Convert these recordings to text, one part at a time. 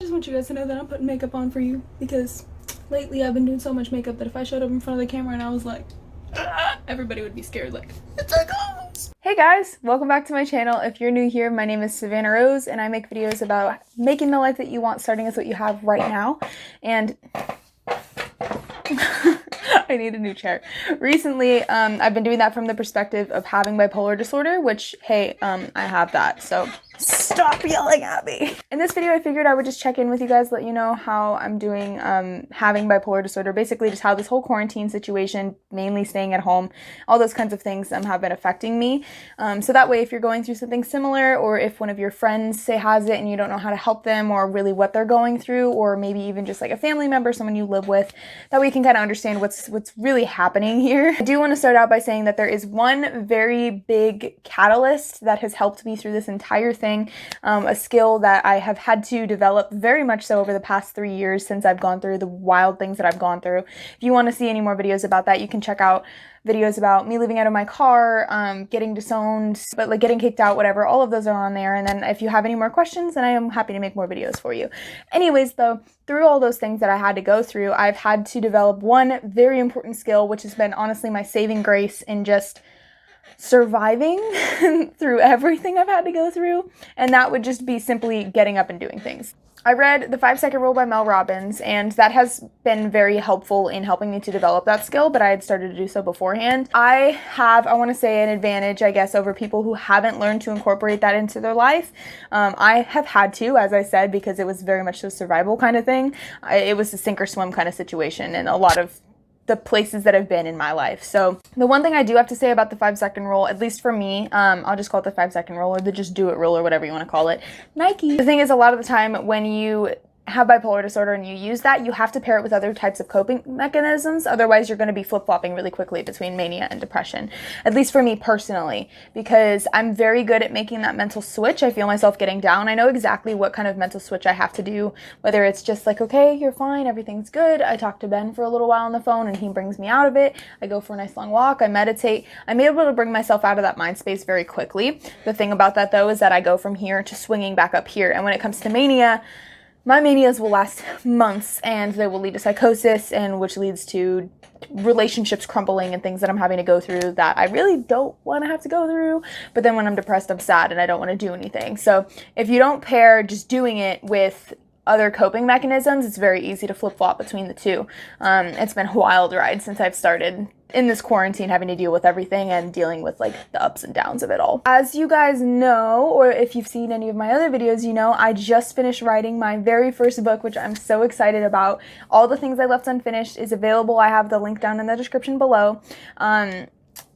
I just want you guys to know that I'm putting makeup on for you because lately I've been doing so much makeup that if I showed up in front of the camera and I was like, everybody would be scared, like, it's a ghost. Hey guys, welcome back to my channel. If you're new here, my name is Savannah Rose and I make videos about making the life that you want, starting with what you have right now. And I need a new chair. Recently, I've been doing that from the perspective of having bipolar disorder, which, hey, I have that, so stop yelling at me. In this video, I figured I would just check in with you guys, let you know how I'm doing having bipolar disorder, basically just how this whole quarantine situation, mainly staying at home, all those kinds of things have been affecting me. So that way, if you're going through something similar, or if one of your friends, say, has it and you don't know how to help them or really what they're going through, or maybe even just like a family member, someone you live with, that way you can kind of understand what's really happening here. I do want to start out by saying that there is one very big catalyst that has helped me through this entire thing, a skill that I have had to develop very much so over the past 3 years since I've gone through the wild things that I've gone through. If you want to see any more videos about that, you can check out videos about me living out of my car, getting disowned, but like getting kicked out, whatever. All of those are on there. And then if you have any more questions, then I am happy to make more videos for you. Anyways, though, through all those things that I had to go through, I've had to develop one very important skill, which has been honestly my saving grace in just surviving through everything I've had to go through. And that would just be simply getting up and doing things. I read The 5-Second Rule by Mel Robbins, and that has been very helpful in helping me to develop that skill, but I had started to do so beforehand. I want to say, an advantage, I guess, over people who haven't learned to incorporate that into their life. I have had to, as I said, because it was very much a survival kind of thing. It was a sink or swim kind of situation, and a lot of the places that I've been in my life. So the one thing I do have to say about the 5-second rule, at least for me, I'll just call it the 5-second rule or the just do it rule or whatever you want to call it. Nike. The thing is, a lot of the time when you have bipolar disorder and you use that, you have to pair it with other types of coping mechanisms. Otherwise, you're going to be flip-flopping really quickly between mania and depression. At least for me personally, because I'm very good at making that mental switch. I feel myself getting down. I know exactly what kind of mental switch I have to do, whether it's just like, okay, you're fine, everything's good. I talk to Ben for a little while on the phone and he brings me out of it. I go for a nice long walk. I meditate. I'm able to bring myself out of that mind space very quickly. The thing about that though is that I go from here to swinging back up here. And when it comes to mania, my manias will last months and they will lead to psychosis, and which leads to relationships crumbling and things that I'm having to go through that I really don't want to have to go through. But then when I'm depressed, I'm sad and I don't want to do anything. So if you don't pair just doing it with other coping mechanisms, it's very easy to flip-flop between the two. It's been a wild ride since I've started in this quarantine, having to deal with everything and dealing with like the ups and downs of it all. As you guys know, or if you've seen any of my other videos, you know I just finished writing my very first book, which I'm so excited about. All the Things I Left Unfinished is available. I have the link down in the description below.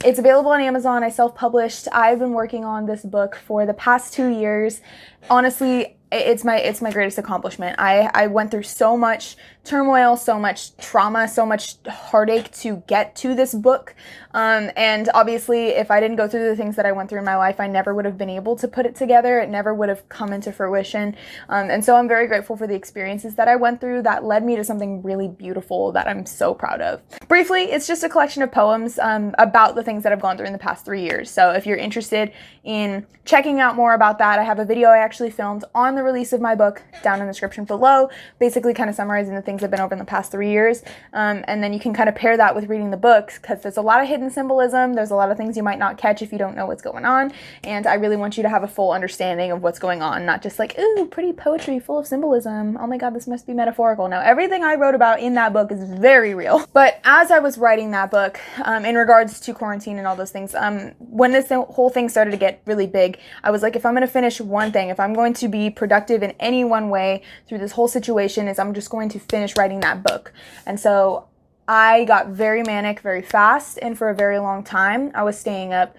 It's available on Amazon. I self-published. I've been working on this book for the past 2 years. Honestly, it's my greatest accomplishment. I went through so much turmoil, so much trauma, so much heartache to get to this book. And obviously, if I didn't go through the things that I went through in my life, I never would have been able to put it together. It never would have come into fruition. And so I'm very grateful for the experiences that I went through that led me to something really beautiful that I'm so proud of. Briefly, it's just a collection of poems about the things that I've gone through in the past 3 years. So if you're interested in checking out more about that, I have a video I actually filmed on the release of my book down in the description below, basically kind of summarizing the things I've been over in the past 3 years. And then you can kind of pair that with reading the books, because there's a lot of hidden symbolism. There's a lot of things you might not catch if you don't know what's going on. And I really want you to have a full understanding of what's going on, not just like, ooh, pretty poetry full of symbolism. Oh my God, this must be metaphorical. No, everything I wrote about in that book is very real. But as I was writing that book, in regards to quarantine and all those things, when this whole thing started to get really big, I was like, if I'm going to finish one thing, if I'm going to be productive in any one way through this whole situation, is I'm just going to finish writing that book. And so I got very manic very fast, and for a very long time I was staying up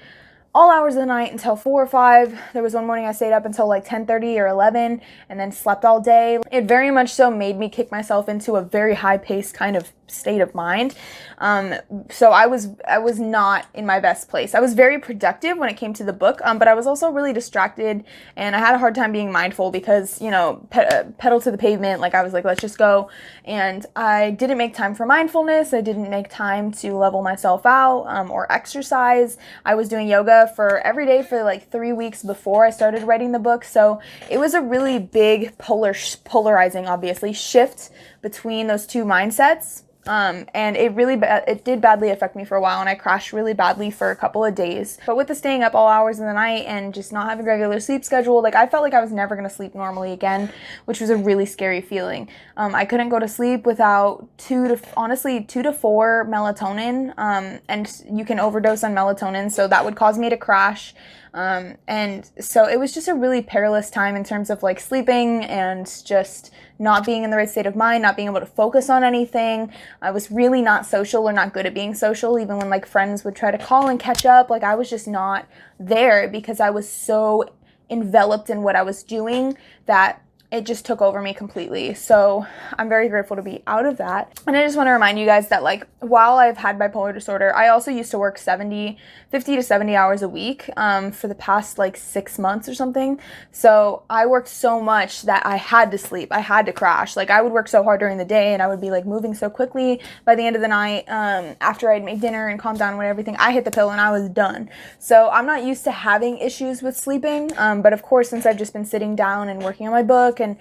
all hours of the night until 4 or 5. There was one morning I stayed up until like 10:30 or 11 and then slept all day. It very much so made me kick myself into a very high-paced kind of state of mind. So I was not in my best place. I was very productive when it came to the book, but I was also really distracted, and I had a hard time being mindful because, you know, pedal to the pavement, like I was like, let's just go. And I didn't make time for mindfulness. I didn't make time to level myself out, or exercise. I was doing yoga for every day for like 3 weeks before I started writing the book. So it was a really big polarizing, obviously, shift between those two mindsets. And it did badly affect me for a while, and I crashed really badly for a couple of days. But with the staying up all hours of the night and just not having a regular sleep schedule, like I felt like I was never going to sleep normally again, which was a really scary feeling. I couldn't go to sleep without 2 to 4 melatonin, and you can overdose on melatonin, so that would cause me to crash. And so it was just a really perilous time in terms of like sleeping and just not being in the right state of mind, not being able to focus on anything. I was really not social or not good at being social, even when like friends would try to call and catch up. Like I was just not there because I was so enveloped in what I was doing that it just took over me completely. So I'm very grateful to be out of that. And I just want to remind you guys that like while I've had bipolar disorder, I also used to work 50 to 70 hours a week for the past like 6 months or something. So I worked so much that I had to sleep. I had to crash. Like I would work so hard during the day and I would be like moving so quickly. By the end of the night, after I'd made dinner and calmed down and everything, I hit the pillow and I was done. So I'm not used to having issues with sleeping. But of course, since I've just been sitting down and working on my book and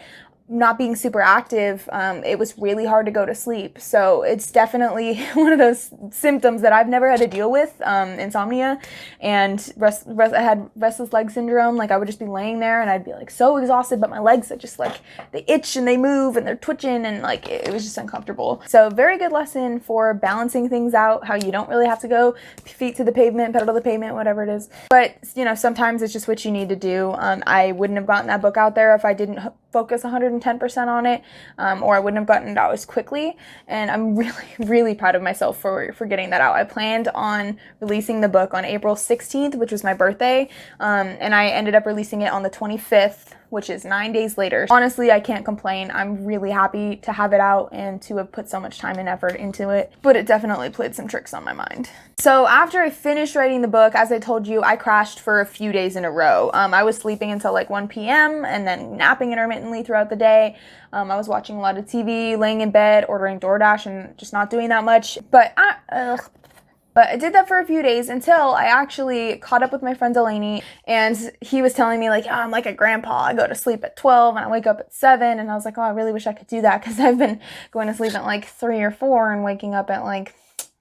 not being super active, it was really hard to go to sleep. So it's definitely one of those symptoms that I've never had to deal with, insomnia, and I had restless leg syndrome. Like I would just be laying there and I'd be like so exhausted, but my legs are just like, they itch and they move and they're twitching, and like it was just uncomfortable. So very good lesson for balancing things out, how you don't really have to go feet to the pavement, pedal to the pavement, whatever it is. But you know, sometimes it's just what you need to do. I wouldn't have gotten that book out there if I didn't focus 110% on it, or I wouldn't have gotten it out as quickly. And I'm really, really proud of myself for getting that out. I planned on releasing the book on April 16th, which was my birthday, and I ended up releasing it on the 25th, which is 9 days later. Honestly, I can't complain. I'm really happy to have it out and to have put so much time and effort into it, but it definitely played some tricks on my mind. So after I finished writing the book, as I told you, I crashed for a few days in a row. I was sleeping until like 1 p.m. and then napping intermittently throughout the day. I was watching a lot of TV, laying in bed, ordering DoorDash, and just not doing that much. But I did that for a few days until I actually caught up with my friend Delaney, and he was telling me like, oh, I'm like a grandpa. I go to sleep at 12 and I wake up at 7. And I was like, oh, I really wish I could do that, because I've been going to sleep at like 3 or 4 and waking up at like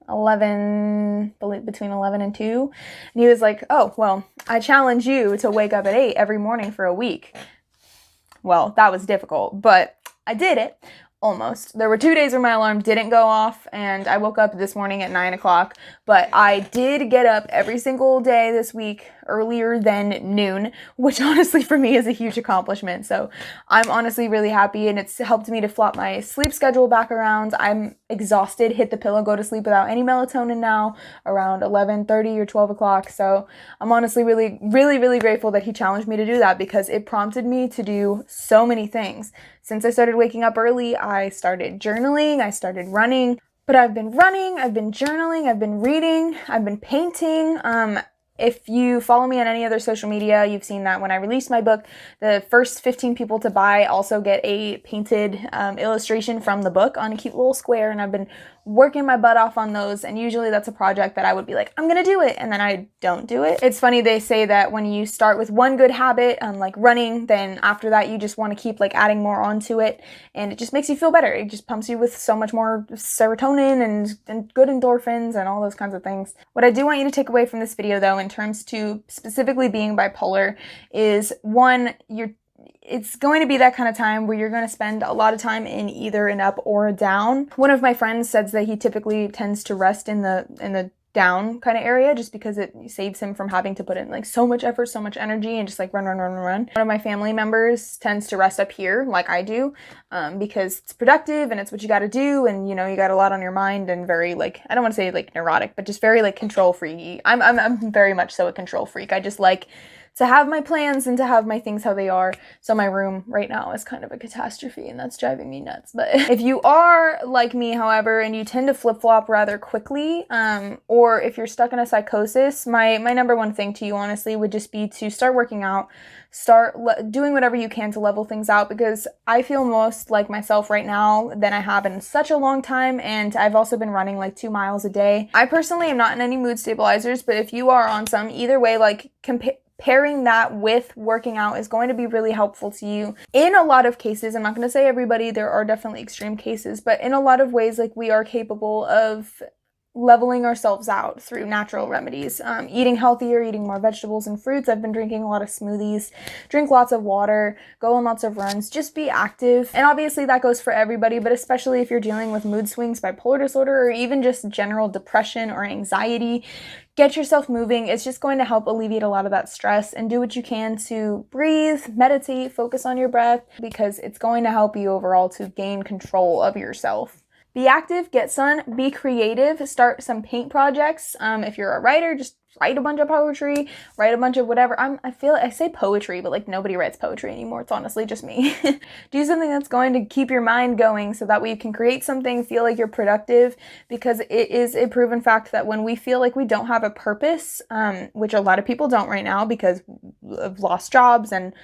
11, between 11 and 2. And he was like, oh, well, I challenge you to wake up at 8 every morning for a week. Well, that was difficult, but I did it. Almost. There were 2 days where my alarm didn't go off, and I woke up this morning at 9 o'clock, but I did get up every single day this week earlier than noon, which honestly for me is a huge accomplishment. So I'm honestly really happy, and it's helped me to flop my sleep schedule back around. I'm exhausted, hit the pillow, go to sleep without any melatonin now around 11:30 or 12 o'clock. So I'm honestly really, really, really grateful that he challenged me to do that, because it prompted me to do so many things. Since I started waking up early, I started journaling, I started running, but I've been running, I've been journaling, I've been reading, I've been painting. If you follow me on any other social media, you've seen that when I released my book, the first 15 people to buy also get a painted illustration from the book on a cute little square, and I've been working my butt off on those, and usually that's a project that I would be like, I'm gonna do it, and then I don't do it. It's funny, they say that when you start with one good habit, like running, then after that you just want to keep like adding more onto it, and it just makes you feel better. It just pumps you with so much more serotonin and good endorphins and all those kinds of things. What I do want you to take away from this video though, in terms to specifically being bipolar, is one, it's going to be that kind of time where you're going to spend a lot of time in either an up or a down. One of my friends says that he typically tends to rest in the down kind of area, just because it saves him from having to put in like so much effort, so much energy, and just like run. One of my family members tends to rest up here like I do, because it's productive and it's what you got to do, and you know, you got a lot on your mind, and very like, I don't want to say like neurotic, but just very like control freaky. I'm very much so a control freak. I just like to have my plans and to have my things how they are. So my room right now is kind of a catastrophe and that's driving me nuts. But if you are like me, however, and you tend to flip-flop rather quickly, or if you're stuck in a psychosis, my number one thing to you honestly would just be to start working out, start doing whatever you can to level things out, because I feel most like myself right now than I have in such a long time, and I've also been running like 2 miles a day. I personally am not in any mood stabilizers, but if you are on some, either way, like pairing that with working out is going to be really helpful to you in a lot of cases. I'm not going to say everybody, there are definitely extreme cases, but in a lot of ways, like, we are capable of leveling ourselves out through natural remedies. Eating healthier, eating more vegetables and fruits. I've been drinking a lot of smoothies, drink lots of water, go on lots of runs, just be active. And obviously that goes for everybody, but especially if you're dealing with mood swings, bipolar disorder, or even just general depression or anxiety, get yourself moving. It's just going to help alleviate a lot of that stress, and do what you can to breathe, meditate, focus on your breath, because it's going to help you overall to gain control of yourself. Be active, get sun, be creative, start some paint projects. If you're a writer, just write a bunch of poetry, write a bunch of whatever. I say poetry, but like nobody writes poetry anymore. It's honestly just me. Do something that's going to keep your mind going, so that way you can create something, feel like you're productive, because it is a proven fact that when we feel like we don't have a purpose, which a lot of people don't right now because of lost jobs and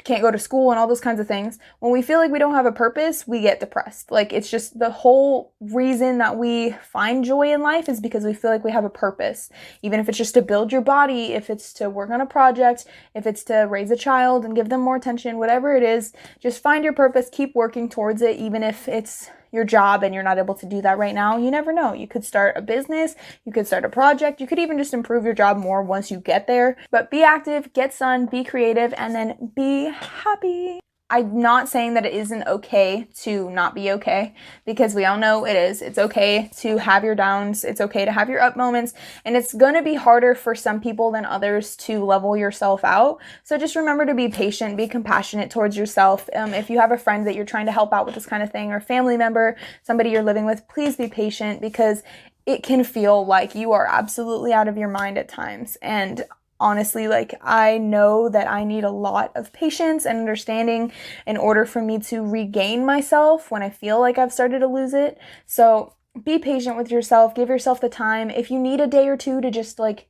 can't go to school and all those kinds of things. When we feel like we don't have a purpose, we get depressed. Like, it's just the whole reason that we find joy in life is because we feel like we have a purpose. Even if it's just to build your body, if it's to work on a project, if it's to raise a child and give them more attention, whatever it is, just find your purpose, keep working towards it, even if it's your job and you're not able to do that right now. You never know. You could start a business, you could start a project, you could even just improve your job more once you get there. But be active, get sun, be creative, and then be happy. I'm not saying that it isn't okay to not be okay, because we all know it is. It's okay to have your downs. It's okay to have your up moments. And it's going to be harder for some people than others to level yourself out. So just remember to be patient, be compassionate towards yourself. If you have a friend that you're trying to help out with this kind of thing, or family member, somebody you're living with, please be patient, because it can feel like you are absolutely out of your mind at times. And honestly, like, I know that I need a lot of patience and understanding in order for me to regain myself when I feel like I've started to lose it. So be patient with yourself, give yourself the time. If you need a day or two to just like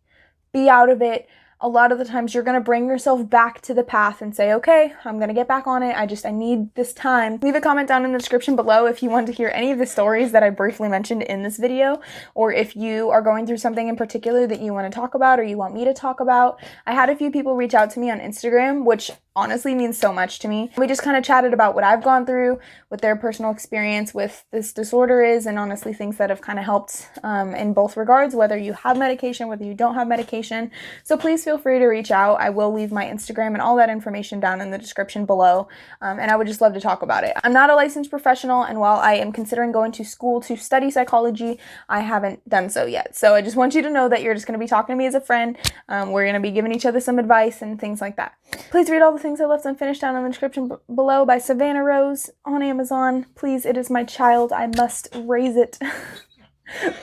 be out of it, a lot of the times you're going to bring yourself back to the path and say, okay, I'm going to get back on it. I need this time. Leave a comment down in the description below if you want to hear any of the stories that I briefly mentioned in this video, or if you are going through something in particular that you want to talk about or you want me to talk about. I had a few people reach out to me on Instagram, which honestly means so much to me. We just kind of chatted about what I've gone through, what their personal experience with this disorder is, and honestly things that have kind of helped in both regards, whether you have medication, whether you don't have medication. So please feel free to reach out. I will leave my Instagram and all that information down in the description below, and I would just love to talk about it. I'm not a licensed professional, and while I am considering going to school to study psychology, I haven't done so yet. So I just want you to know that you're just going to be talking to me as a friend. We're going to be giving each other some advice and things like that. Please read all the things I left unfinished down in the description below by Savannah Rose on Amazon. Please, it is my child. I must raise it.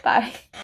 Bye.